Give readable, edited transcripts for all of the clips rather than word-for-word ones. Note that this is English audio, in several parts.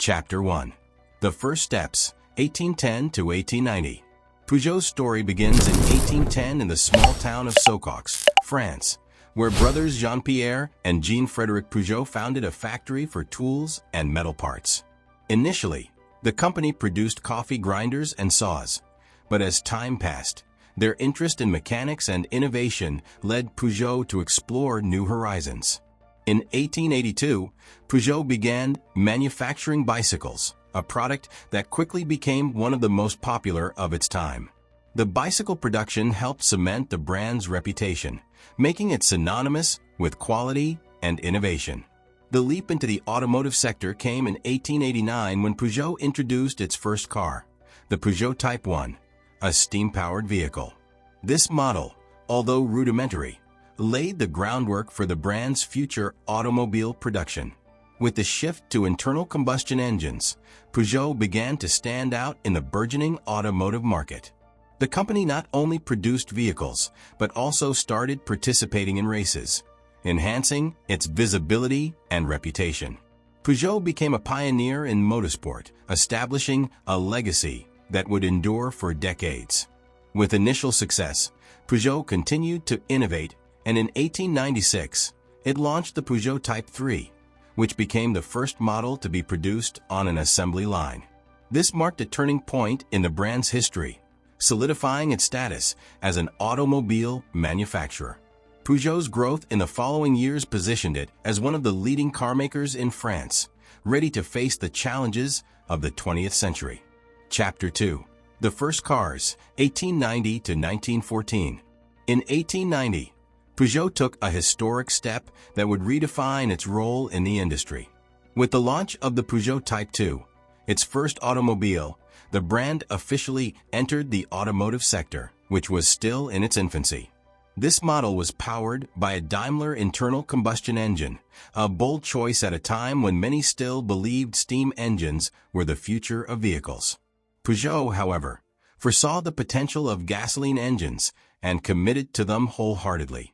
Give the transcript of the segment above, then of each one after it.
Chapter 1. The First Steps, 1810 to 1890. Peugeot's story begins in 1810 in the small town of Socox, France, where brothers Jean-Pierre and Jean-Frédéric Peugeot founded a factory for tools and metal parts. Initially, the company produced coffee grinders and saws, but as time passed, their interest in mechanics and innovation led Peugeot to explore new horizons. In 1882, Peugeot began manufacturing bicycles, a product that quickly became one of the most popular of its time. The bicycle production helped cement the brand's reputation, making it synonymous with quality and innovation. The leap into the automotive sector came in 1889 when Peugeot introduced its first car, the Peugeot Type 1, a steam-powered vehicle. This model, although rudimentary, laid the groundwork for the brand's future automobile production. With the shift to internal combustion engines, Peugeot began to stand out in the burgeoning automotive market. The company not only produced vehicles, but also started participating in races, enhancing its visibility and reputation. Peugeot became a pioneer in motorsport, establishing a legacy that would endure for decades. With initial success, Peugeot continued to innovate, and in 1896, it launched the Peugeot Type 3, which became the first model to be produced on an assembly line. This marked a turning point in the brand's history, solidifying its status as an automobile manufacturer. Peugeot's growth in the following years positioned it as one of the leading carmakers in France, ready to face the challenges of the 20th century. Chapter 2. The First Cars, 1890 to 1914. In 1890, Peugeot took a historic step that would redefine its role in the industry. With the launch of the Peugeot Type 2, its first automobile, the brand officially entered the automotive sector, which was still in its infancy. This model was powered by a Daimler internal combustion engine, a bold choice at a time when many still believed steam engines were the future of vehicles. Peugeot, however, foresaw the potential of gasoline engines and committed to them wholeheartedly.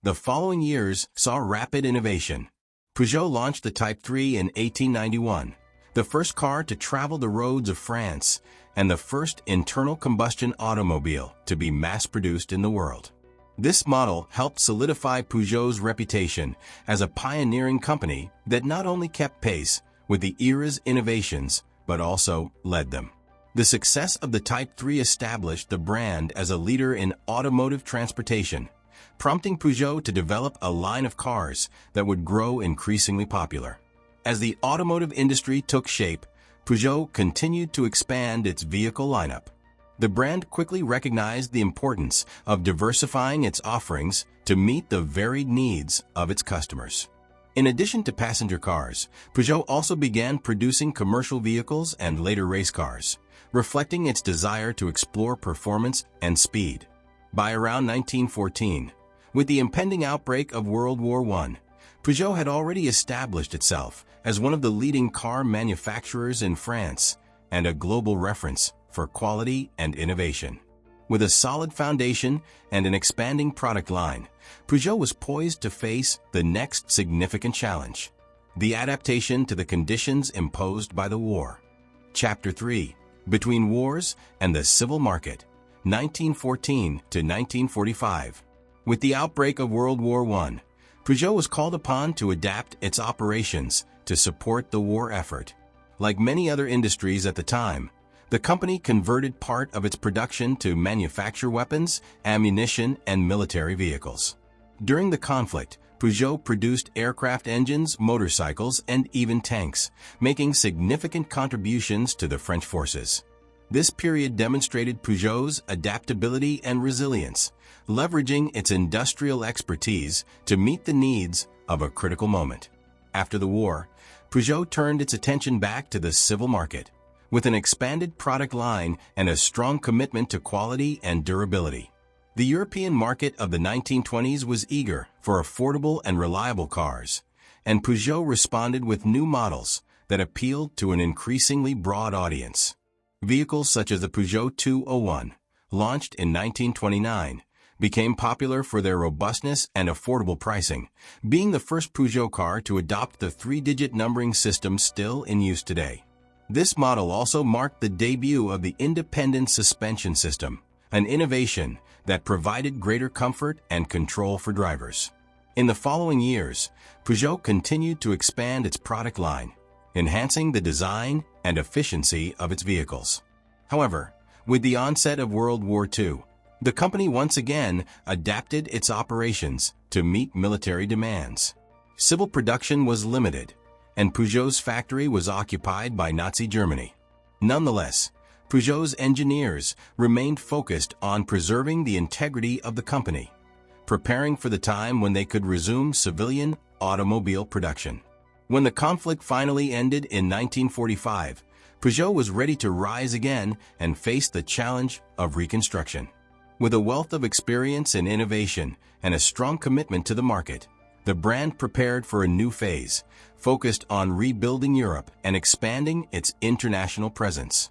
The following years saw rapid innovation. Peugeot launched the Type 3 in 1891, the first car to travel the roads of France and the first internal combustion automobile to be mass-produced in the world. This model helped solidify Peugeot's reputation as a pioneering company that not only kept pace with the era's innovations, but also led them. The success of the Type 3 established the brand as a leader in automotive transportation, prompting Peugeot to develop a line of cars that would grow increasingly popular. As the automotive industry took shape, Peugeot continued to expand its vehicle lineup. The brand quickly recognized the importance of diversifying its offerings to meet the varied needs of its customers. In addition to passenger cars, Peugeot also began producing commercial vehicles and later race cars, reflecting its desire to explore performance and speed. By around 1914, with the impending outbreak of World War I, Peugeot had already established itself as one of the leading car manufacturers in France and a global reference for quality and innovation. With a solid foundation and an expanding product line, Peugeot was poised to face the next significant challenge: the adaptation to the conditions imposed by the war. Chapter 3. Between Wars and the Civil Market, 1914 to 1945. With the outbreak of World War I, Peugeot was called upon to adapt its operations to support the war effort. Like many other industries at the time, the company converted part of its production to manufacture weapons, ammunition, and military vehicles. During the conflict, Peugeot produced aircraft engines, motorcycles, and even tanks, making significant contributions to the French forces. This period demonstrated Peugeot's adaptability and resilience, leveraging its industrial expertise to meet the needs of a critical moment. After the war, Peugeot turned its attention back to the civil market, with an expanded product line and a strong commitment to quality and durability. The European market of the 1920s was eager for affordable and reliable cars, and Peugeot responded with new models that appealed to an increasingly broad audience. Vehicles such as the Peugeot 201, launched in 1929, became popular for their robustness and affordable pricing, being the first Peugeot car to adopt the three-digit numbering system still in use today. This model also marked the debut of the independent suspension system, an innovation that provided greater comfort and control for drivers. In the following years, Peugeot continued to expand its product line, enhancing the design and efficiency of its vehicles. However, with the onset of World War II, the company once again adapted its operations to meet military demands. Civil production was limited, and Peugeot's factory was occupied by Nazi Germany. Nonetheless, Peugeot's engineers remained focused on preserving the integrity of the company, preparing for the time when they could resume civilian automobile production. When the conflict finally ended in 1945, Peugeot was ready to rise again and face the challenge of reconstruction. With a wealth of experience and innovation and a strong commitment to the market, the brand prepared for a new phase, focused on rebuilding Europe and expanding its international presence.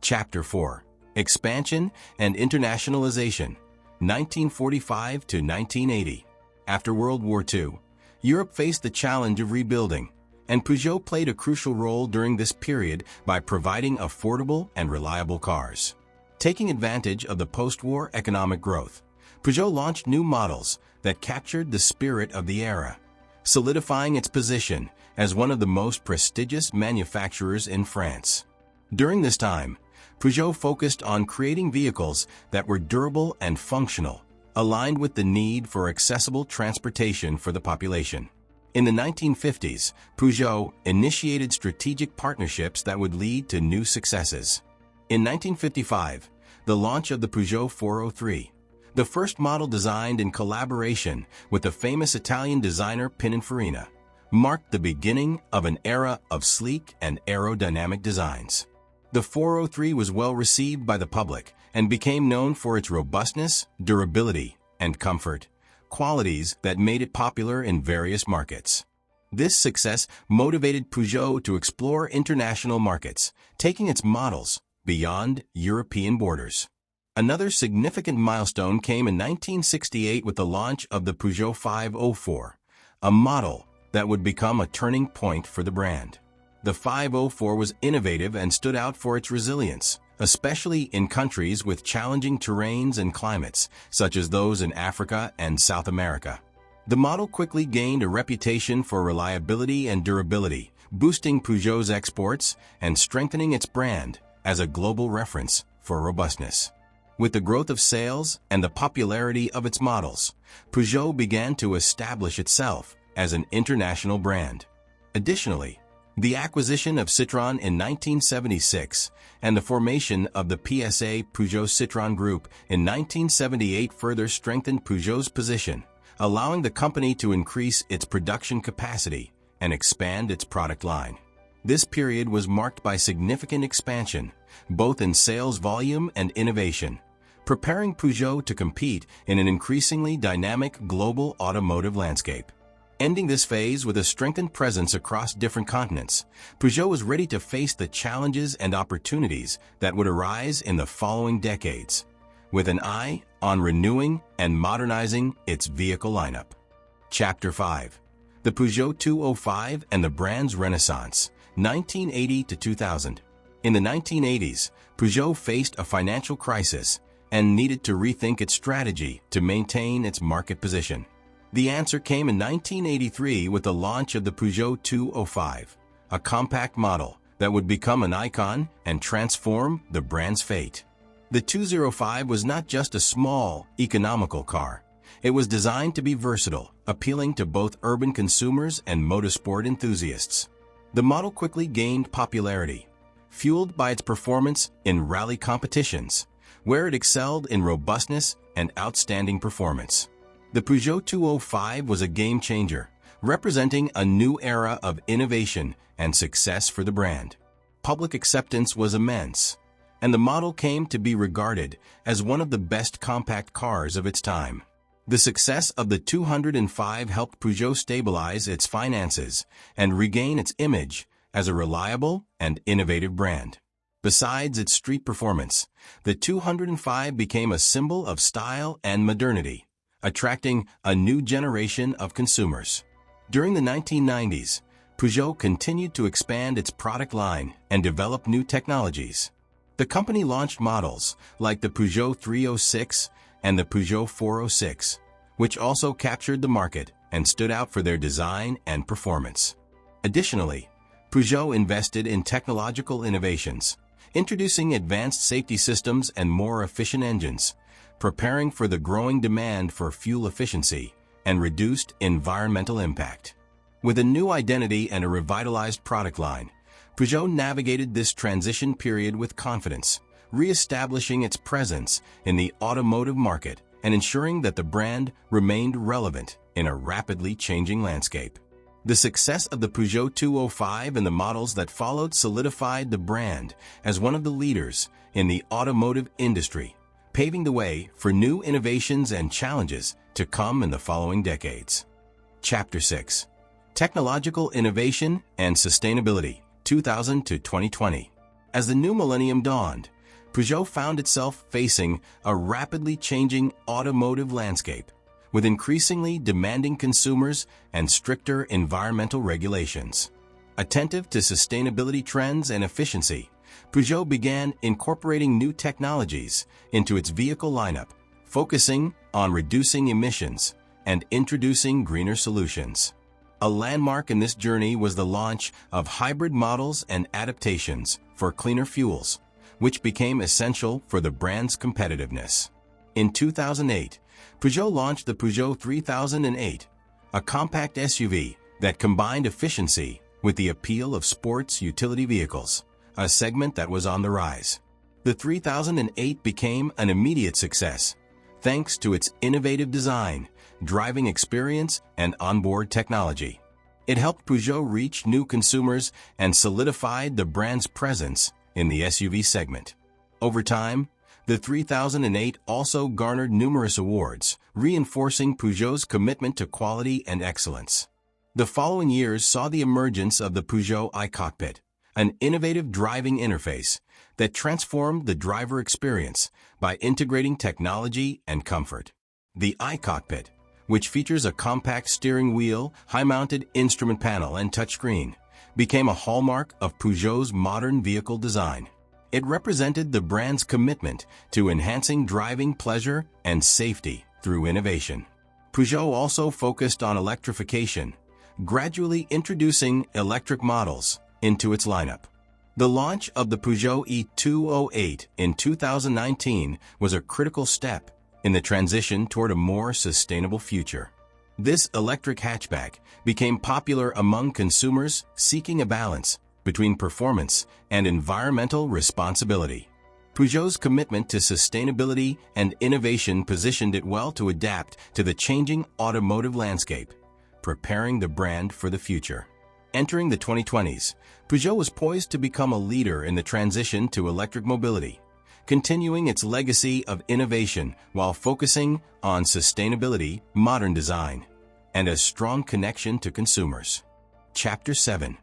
Chapter 4: Expansion and Internationalization, 1945 to 1980. After World War II, Europe faced the challenge of rebuilding, and Peugeot played a crucial role during this period by providing affordable and reliable cars. Taking advantage of the post-war economic growth, Peugeot launched new models that captured the spirit of the era, solidifying its position as one of the most prestigious manufacturers in France. During this time, Peugeot focused on creating vehicles that were durable and functional, aligned with the need for accessible transportation for the population. In the 1950s, Peugeot initiated strategic partnerships that would lead to new successes. In 1955, the launch of the Peugeot 403, the first model designed in collaboration with the famous Italian designer Pininfarina, marked the beginning of an era of sleek and aerodynamic designs. The 403 was well received by the public and became known for its robustness, durability, and comfort, qualities that made it popular in various markets. This success motivated Peugeot to explore international markets, taking its models beyond European borders. Another significant milestone came in 1968 with the launch of the Peugeot 504, a model that would become a turning point for the brand. The 504 was innovative and stood out for its resilience, especially in countries with challenging terrains and climates, such as those in Africa and South America. The model quickly gained a reputation for reliability and durability, boosting Peugeot's exports and strengthening its brand as a global reference for robustness. With the growth of sales and the popularity of its models, Peugeot began to establish itself as an international brand. Additionally, the acquisition of Citroën in 1976 and the formation of the PSA Peugeot Citroën Group in 1978 further strengthened Peugeot's position, allowing the company to increase its production capacity and expand its product line. This period was marked by significant expansion, both in sales volume and innovation, preparing Peugeot to compete in an increasingly dynamic global automotive landscape. Ending this phase with a strengthened presence across different continents, Peugeot was ready to face the challenges and opportunities that would arise in the following decades, with an eye on renewing and modernizing its vehicle lineup. Chapter 5: The Peugeot 205 and the brand's renaissance, 1980 to 2000. In the 1980s, Peugeot faced a financial crisis and needed to rethink its strategy to maintain its market position. The answer came in 1983 with the launch of the Peugeot 205, a compact model that would become an icon and transform the brand's fate. The 205 was not just a small, economical car. It was designed to be versatile, appealing to both urban consumers and motorsport enthusiasts. The model quickly gained popularity, fueled by its performance in rally competitions, where it excelled in robustness and outstanding performance. The Peugeot 205 was a game-changer, representing a new era of innovation and success for the brand. Public acceptance was immense, and the model came to be regarded as one of the best compact cars of its time. The success of the 205 helped Peugeot stabilize its finances and regain its image as a reliable and innovative brand. Besides its street performance, the 205 became a symbol of style and modernity, attracting a new generation of consumers. During the 1990s, Peugeot continued to expand its product line and develop new technologies. The company launched models like the Peugeot 306 and the Peugeot 406, which also captured the market and stood out for their design and performance. Additionally, Peugeot invested in technological innovations, introducing advanced safety systems and more efficient engines, preparing for the growing demand for fuel efficiency and reduced environmental impact. With a new identity and a revitalized product line, Peugeot navigated this transition period with confidence, re-establishing its presence in the automotive market and ensuring that the brand remained relevant in a rapidly changing landscape. The success of the Peugeot 205 and the models that followed solidified the brand as one of the leaders in the automotive industry, paving the way for new innovations and challenges to come in the following decades. Chapter 6. Technological Innovation and Sustainability, 2000 to 2020. As the new millennium dawned, Peugeot found itself facing a rapidly changing automotive landscape, with increasingly demanding consumers and stricter environmental regulations. Attentive to sustainability trends and efficiency, Peugeot began incorporating new technologies into its vehicle lineup, focusing on reducing emissions and introducing greener solutions. A landmark in this journey was the launch of hybrid models and adaptations for cleaner fuels, which became essential for the brand's competitiveness. In 2008, Peugeot launched the Peugeot 3008, a compact SUV that combined efficiency with the appeal of sports utility vehicles, a segment that was on the rise. The 3008 became an immediate success, thanks to its innovative design, driving experience, and onboard technology. It helped Peugeot reach new consumers and solidified the brand's presence in the SUV segment. Over time, the 3008 also garnered numerous awards, reinforcing Peugeot's commitment to quality and excellence. The following years saw the emergence of the Peugeot iCockpit, an innovative driving interface that transformed the driver experience by integrating technology and comfort. The iCockpit, which features a compact steering wheel, high-mounted instrument panel, and touchscreen, became a hallmark of Peugeot's modern vehicle design. It represented the brand's commitment to enhancing driving pleasure and safety through innovation. Peugeot also focused on electrification, gradually introducing electric models into its lineup. The launch of the Peugeot e-208 in 2019 was a critical step in the transition toward a more sustainable future. This electric hatchback became popular among consumers seeking a balance between performance and environmental responsibility. Peugeot's commitment to sustainability and innovation positioned it well to adapt to the changing automotive landscape, preparing the brand for the future. Entering the 2020s, Peugeot was poised to become a leader in the transition to electric mobility, continuing its legacy of innovation while focusing on sustainability, modern design, and a strong connection to consumers. Chapter 7.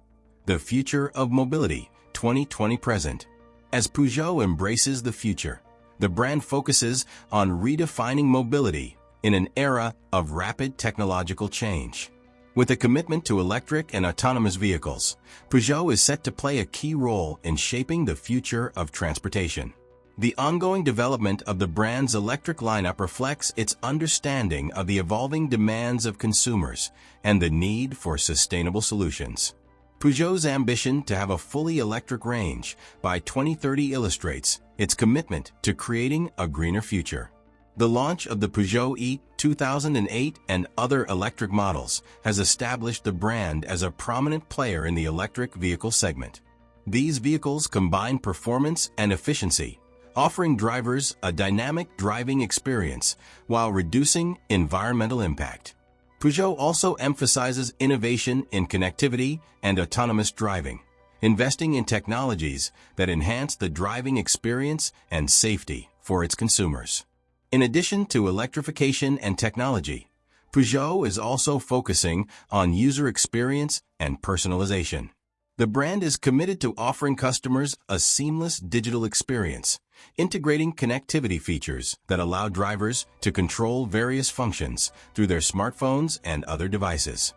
The Future of Mobility, 2020 Present. As Peugeot embraces the future, the brand focuses on redefining mobility in an era of rapid technological change. With a commitment to electric and autonomous vehicles, Peugeot is set to play a key role in shaping the future of transportation. The ongoing development of the brand's electric lineup reflects its understanding of the evolving demands of consumers and the need for sustainable solutions. Peugeot's ambition to have a fully electric range by 2030 illustrates its commitment to creating a greener future. The launch of the Peugeot e-2008 and other electric models has established the brand as a prominent player in the electric vehicle segment. These vehicles combine performance and efficiency, offering drivers a dynamic driving experience while reducing environmental impact. Peugeot also emphasizes innovation in connectivity and autonomous driving, investing in technologies that enhance the driving experience and safety for its consumers. In addition to electrification and technology, Peugeot is also focusing on user experience and personalization. The brand is committed to offering customers a seamless digital experience, integrating connectivity features that allow drivers to control various functions through their smartphones and other devices.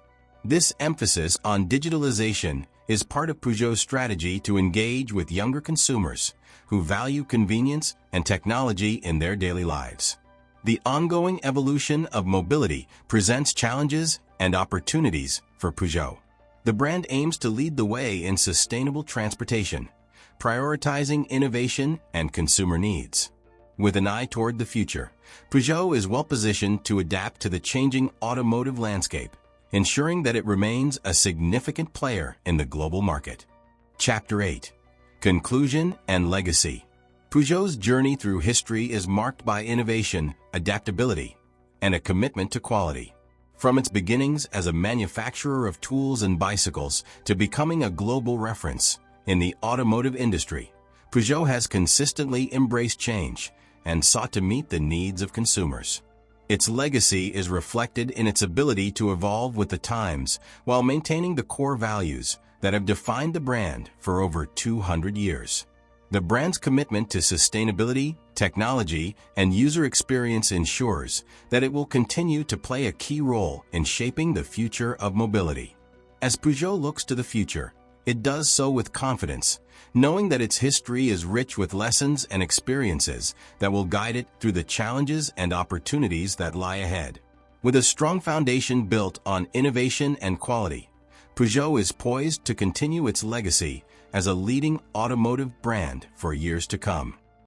This emphasis on digitalization is part of Peugeot's strategy to engage with younger consumers who value convenience and technology in their daily lives. The ongoing evolution of mobility presents challenges and opportunities for Peugeot. The brand aims to lead the way in sustainable transportation, prioritizing innovation and consumer needs. With an eye toward the future, Peugeot is well-positioned to adapt to the changing automotive landscape, ensuring that it remains a significant player in the global market. Chapter 8. Conclusion and Legacy. Peugeot's journey through history is marked by innovation, adaptability, and a commitment to quality. From its beginnings as a manufacturer of tools and bicycles to becoming a global reference in the automotive industry, Peugeot has consistently embraced change and sought to meet the needs of consumers. Its legacy is reflected in its ability to evolve with the times while maintaining the core values that have defined the brand for over 200 years. The brand's commitment to sustainability, technology, and user experience ensures that it will continue to play a key role in shaping the future of mobility. As Peugeot looks to the future, it does so with confidence, knowing that its history is rich with lessons and experiences that will guide it through the challenges and opportunities that lie ahead. With a strong foundation built on innovation and quality, Peugeot is poised to continue its legacy as a leading automotive brand for years to come.